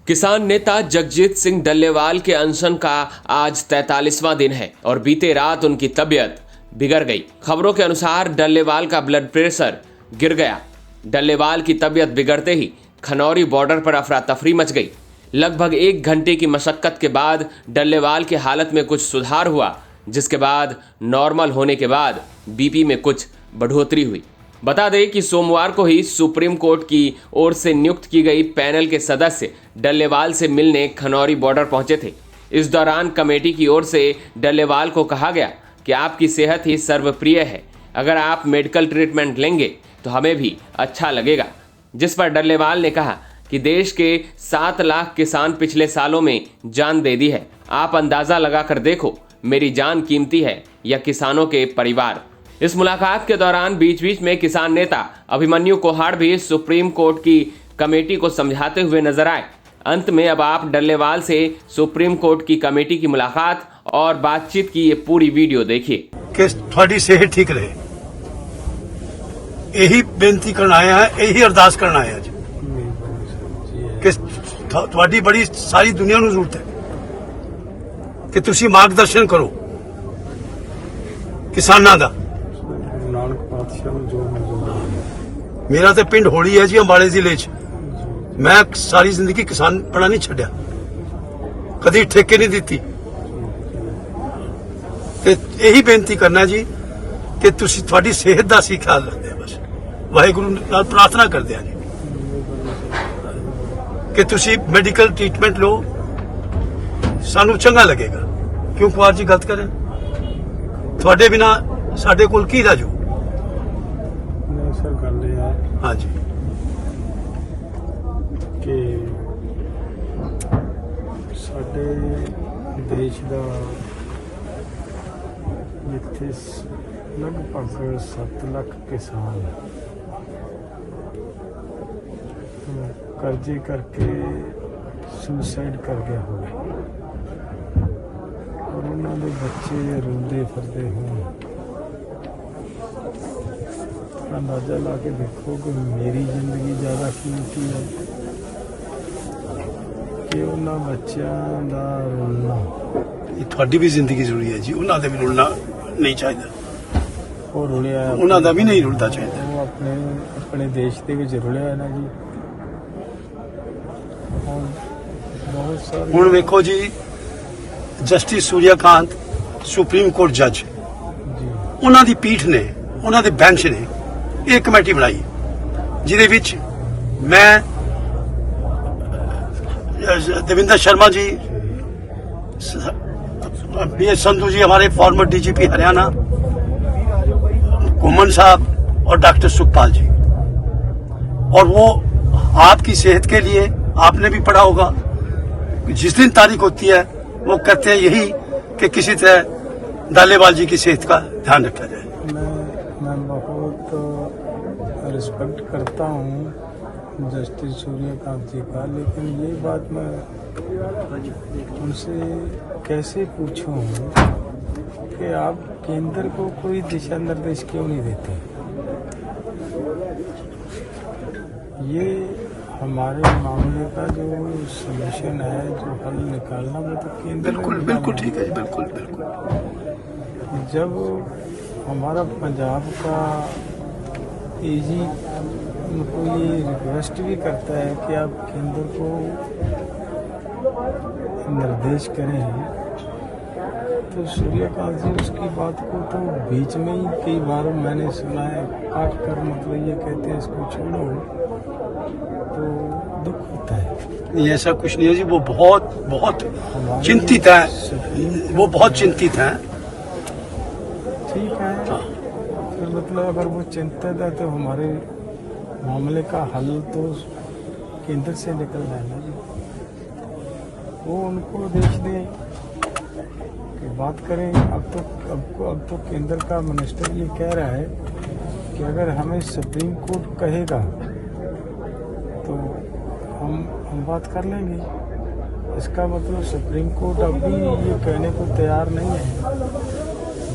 किसान नेता जगजीत सिंह डल्लेवाल के अनशन का आज 43वां दिन है और बीते रात उनकी तबीयत बिगड़ गई। खबरों के अनुसार डल्लेवाल का ब्लड प्रेशर गिर गया। डल्लेवाल की तबीयत बिगड़ते ही खनौरी बॉर्डर पर अफरा तफरी मच गई। लगभग 1 घंटे की मशक्कत के बाद डल्लेवाल की हालत में कुछ सुधार हुआ, जिसके बाद नॉर्मल होने के बाद बीपी में कुछ बढ़ोतरी हुई। बता दें कि सोमवार को ही सुप्रीम कोर्ट की ओर से नियुक्त की गई पैनल के सदस्य डल्लेवाल से मिलने खनौरी बॉर्डर पहुंचे थे। इस दौरान कमेटी की ओर से डल्लेवाल को कहा गया कि आपकी सेहत ही सर्वप्रिय है, अगर आप मेडिकल ट्रीटमेंट लेंगे तो हमें भी अच्छा लगेगा। जिस पर डल्लेवाल ने कहा कि देश के 7 लाख किसान पिछले सालों में जान दे दी है। आप अंदाजा लगाकर देखो, मेरी जान कीमती है या किसानों के परिवार। इस मुलाकात के दौरान बीच बीच में किसान नेता अभिमन्यु कोहाड़ भी सुप्रीम कोर्ट की कमेटी को समझाते हुए नजर आए। अंत में अब आप डल्लेवाल से सुप्रीम कोर्ट की कमेटी की मुलाकात और बातचीत की ये पूरी वीडियो देखिए। कि थोड़ी सेहत ठीक रहे, यही बेनती करना आया है, यही अरदास करना आया जी कि थोड़ी बड़ी सारी दुनिया ਨੂੰ ਜ਼ਰੂਰਤ ਹੈ कि ਤੁਸੀਂ मार्गदर्शन करो किसानां ਦਾ। मेरा तो पिंड होली है जी, अंबाले जिले च। मैं सारी जिंदगी किसान पढ़ा नहीं छड्या, कदी ठेके नहीं दी। यही बेनती करना जी कि तुसी थोड़ी सेहत का सी ख्याल रखते हैं। बस वाहिगुरु नाल प्रार्थना करते हैं जी कि तुसी मेडिकल ट्रीटमेंट लो, सानू चंगा लगेगा। क्यों कुमार जी गलत करें? थोड़े बिना साडे कोल की राजू। सर गल है हाँ जी कि साडे देश का जिथे लगभग 7 लाख किसान कर्जे करके सुसाइड कर गया हो और उन्होंने बच्चे रोंदे फिरते हों। अंदाजा ला के देखो कि मेरी जिंदगी ज़्यादा कीमती है कि उन्होंने बच्चों का रोना। थोड़ी भी जिंदगी जरूरी है जी, उन्होंने भी रुलना नहीं चाहिए और रुलिया उन्होंने भी नहीं रुलना चाहिए। वो अपने देश के विच रुलिया है ना जी। और बहुत सारे हुण वेखो जी, जस्टिस सूर्यकांत सुप्रीम कोर्ट जज, उन्होंने पीठ ने, उन्होंने बेंच ने एक कमेटी बनाई जिहदे विच मैं, देविंदर शर्मा जी, बी एस संधू जी हमारे फॉर्मर डीजीपी हरियाणा, घुमन साहब और डॉक्टर सुखपाल जी। और वो आपकी सेहत के लिए, आपने भी पढ़ा होगा, जिस दिन तारीख होती है वो कहते हैं यही कि किसी तरह डल्लेवाल जी की सेहत का ध्यान रखा जाए। मैं बहुत रिस्पेक्ट करता हूँ जस्टिस सूर्यकांत जी का, लेकिन ये बात मैं उनसे कैसे पूछूं कि आप केंद्र को कोई दिशा निर्देश क्यों नहीं देते? ये हमारे मामले का जो सलूशन है, जो हल निकालना, वो तो केंद्र बिल्कुल बिल्कुल ठीक है, बिल्कुल बिल्कुल। जब हमारा पंजाब का एजी उनको ये रिक्वेस्ट भी करता है कि आप केंद्र को निर्देश करें, तो सूर्यकांत जी उसकी बात को तो बीच में ही कई बार मैंने सुना है काट कर, मतलब ये कहते हैं इसको छोड़ो, तो दुख होता है। नहीं, ऐसा कुछ नहीं है जी, वो बहुत बहुत चिंतित है, वो बहुत चिंतित हैं। ठीक है, फिर मतलब अगर वो चिंतित है तो हमारे मामले का हल तो केंद्र से निकल रहा है ना जी। वो उनको देश दें कि बात करें। अब तो केंद्र का मिनिस्टर ये कह रहा है कि अगर हमें सुप्रीम कोर्ट कहेगा तो हम बात कर लेंगे। इसका मतलब सुप्रीम कोर्ट अभी ये कहने को तैयार नहीं है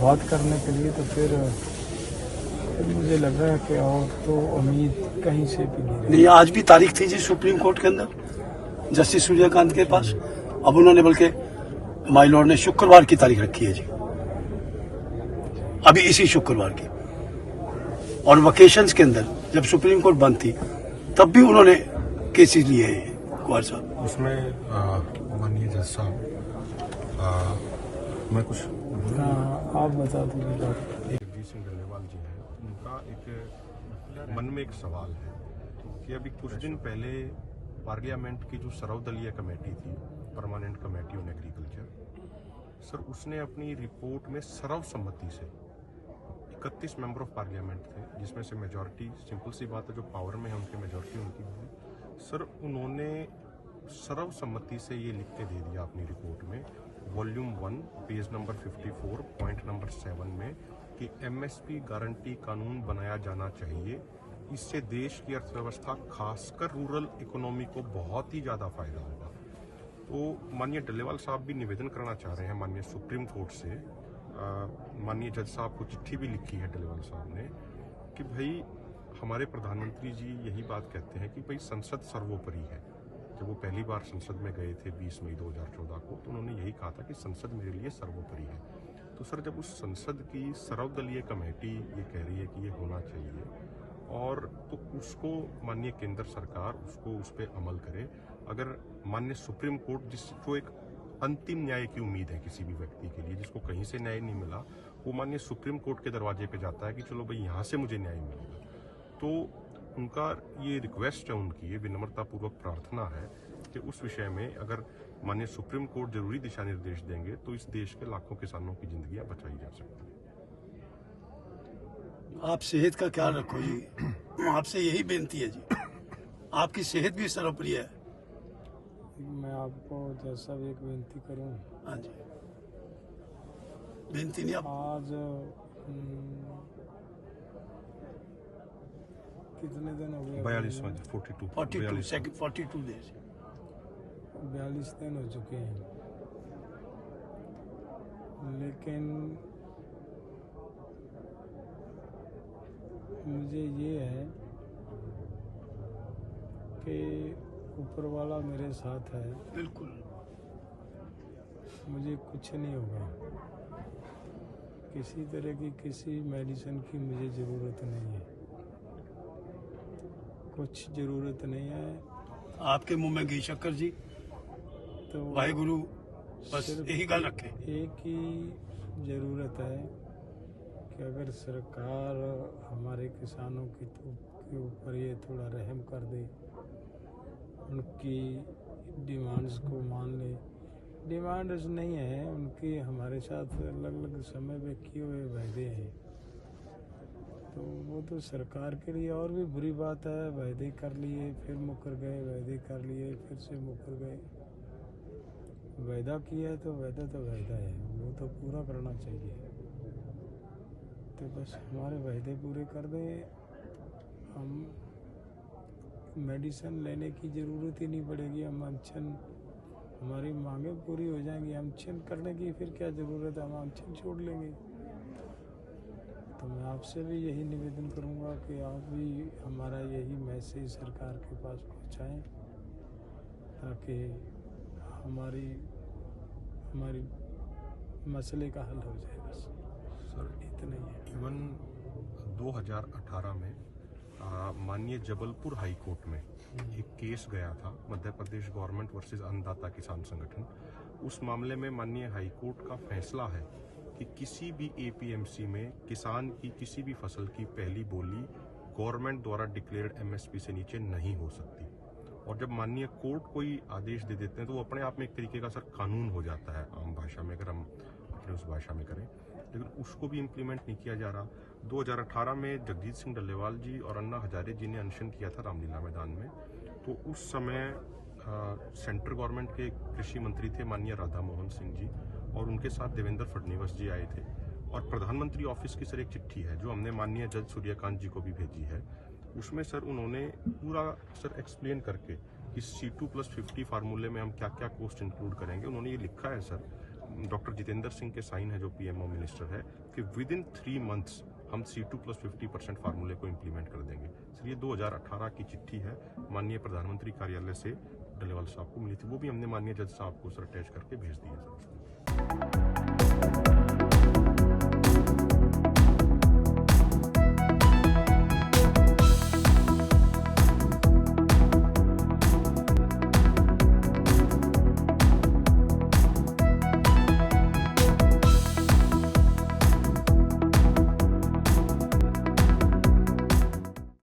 बात करने के लिए, तो फिर मुझे लग रहा है कि और तो उम्मीद कहीं से भी नहीं। आज भी तारीख थी जी सुप्रीम कोर्ट के अंदर। जस्टिस सूर्यकांत के पास। अब उन्होंने बल्कि माय लॉर्ड ने शुक्रवार की तारीख रखी है जी, अभी इसी शुक्रवार की। और वेकेशंस के अंदर जब सुप्रीम कोर्ट बंद थी तब भी उन्होंने केसेस लिए हैं कुमार साहब। उसमें माननीय जज साहब, मैं कुछ आप बता दीजिए। जगजीत सिंह डल्लेवाल जी हैं, उनका एक मन में एक सवाल है कि अभी कुछ दिन पहले पार्लियामेंट की जो सर्वदलीय कमेटी थी, permanent committee on agriculture, sir उसने अपनी रिपोर्ट में सर्वसम्मति से 31 मेंबर ऑफ पार्लियामेंट थे, जिसमें से मेजॉरिटी, सिंपल सी बात है, जो पावर में है उनकी मेजॉरिटी उनकी होगी। सर उन्होंने सर्वसम्मति से ये लिख के दे दिया अपनी रिपोर्ट में, volume 1 page number 54 point number 7 में, कि एमएसपी गारंटी कानून बनाया जाना चाहिए। इससे देश की अर्थव्यवस्था खासकर रूरल इकोनॉमी को बहुत ही ज़्यादा फायदा होगा। तो माननीय डल्लेवाल साहब भी निवेदन करना चाह रहे हैं माननीय सुप्रीम कोर्ट से। माननीय जज साहब को चिट्ठी भी लिखी है डल्लेवाल साहब ने कि भाई हमारे प्रधानमंत्री जी यही बात कहते हैं कि भाई संसद सर्वोपरि है। जब वो पहली बार संसद में गए थे 20 मई 2014 को, तो उन्होंने यही कहा था कि संसद मेरे लिए सर्वोपरि है। तो सर जब उस संसद की सर्वदलीय कमेटी ये कह रही है कि ये होना चाहिए, और तो उसको माननीय केंद्र सरकार उसको उस पर अमल करे। अगर माननीय सुप्रीम कोर्ट, जिसको एक अंतिम न्याय की उम्मीद है किसी भी व्यक्ति के लिए, जिसको कहीं से न्याय नहीं मिला, वो माननीय सुप्रीम कोर्ट के दरवाजे पे जाता है कि चलो भाई यहाँ से मुझे न्याय मिलेगा। तो उनका ये रिक्वेस्ट है, उनकी ये विनम्रतापूर्वक प्रार्थना है कि उस विषय में अगर माननीय सुप्रीम कोर्ट जरूरी दिशा निर्देश देंगे तो इस देश के लाखों किसानों की जिंदगियां बचाई जा सकती है। आप सेहत का ख्याल रखो जी, आपसे यही बेनती है जी, आपकी सेहत भी सर्वप्रिय है। मैं आपको जैसा भी एक विनती करूं, हाँ जी, बेनती नहीं, आप आज कितने दिन हो गए? 42 42 42 डेज 42 दिन हो चुके हैं, लेकिन मुझे ये है कि ऊपर वाला मेरे साथ है। बिल्कुल, मुझे कुछ नहीं होगा, किसी तरह की किसी मेडिसिन की मुझे ज़रूरत नहीं है, कुछ ज़रूरत नहीं है। आपके मुंह में घी शक्कर जी, तो वाहिगुरु बस सिर्फ यही गल रखे। एक ही ज़रूरत है कि अगर सरकार हमारे किसानों के ऊपर ये थोड़ा रहम कर दे, उनकी डिमांड्स को मान ले। डिमांड्स नहीं है उनकी, हमारे साथ अलग अलग समय पे किए हुए वायदे हैं, तो वो तो सरकार के लिए और भी बुरी बात है। वायदे कर लिए फिर मुकर गए, वायदे कर लिए फिर से मुकर गए। वायदा किया है तो वायदा है, वो तो पूरा करना चाहिए। तो बस हमारे वायदे पूरे कर दें, हम मेडिसिन लेने की ज़रूरत ही नहीं पड़ेगी। हम अनशन, हमारी मांगें पूरी हो जाएंगी, अनशन करने की फिर क्या ज़रूरत है, हम अनशन छोड़ लेंगे। तो मैं आपसे भी यही निवेदन करूंगा कि आप भी हमारा यही मैसेज सरकार के पास पहुंचाएं, ताकि हमारी मसले का हल हो जाए। बस सर इतना ही है। इवन 2018 में माननीय जबलपुर हाई कोर्ट में एक केस गया था, मध्य प्रदेश गवर्नमेंट वर्सेस अन्नदाता किसान संगठन। उस मामले में माननीय हाई कोर्ट का फैसला है कि किसी भी एपीएमसी में किसान की किसी भी फसल की पहली बोली गवर्नमेंट द्वारा डिक्लेयर्ड एमएसपी से नीचे नहीं हो सकती। और जब माननीय कोर्ट कोई आदेश दे देते हैं तो वो अपने आप में एक तरीके का सर कानून हो जाता है आम भाषा में, अगर हम अपने उस भाषा में करें, लेकिन उसको भी इम्प्लीमेंट नहीं किया जा रहा। 2018 में जगजीत सिंह डल्लेवाल जी और अन्ना हजारे जी ने अनशन किया था रामलीला मैदान में, तो उस समय सेंट्रल गवर्नमेंट के कृषि मंत्री थे माननीय राधा मोहन सिंह जी, और उनके साथ देवेंद्र फडणवीस जी आए थे। और प्रधानमंत्री ऑफिस की सर एक चिट्ठी है जो हमने माननीय जज सूर्यकांत जी को भी भेजी है। उसमें सर उन्होंने पूरा सर एक्सप्लेन करके कि C2+50 फार्मूले में हम क्या क्या कॉस्ट इंक्लूड करेंगे, उन्होंने ये लिखा है सर, डॉक्टर जितेंद्र सिंह के साइन है जो पीएमओ मिनिस्टर है, कि विद इन 3 मंथ्स हम C2+50% फार्मूले को इम्प्लीमेंट कर देंगे। सर ये 2018 की चिट्ठी है माननीय प्रधानमंत्री कार्यालय से डल्लेवाल साहब को मिली थी, वो भी हमने माननीय जज साहब को सर अटैच करके भेज दिया सर।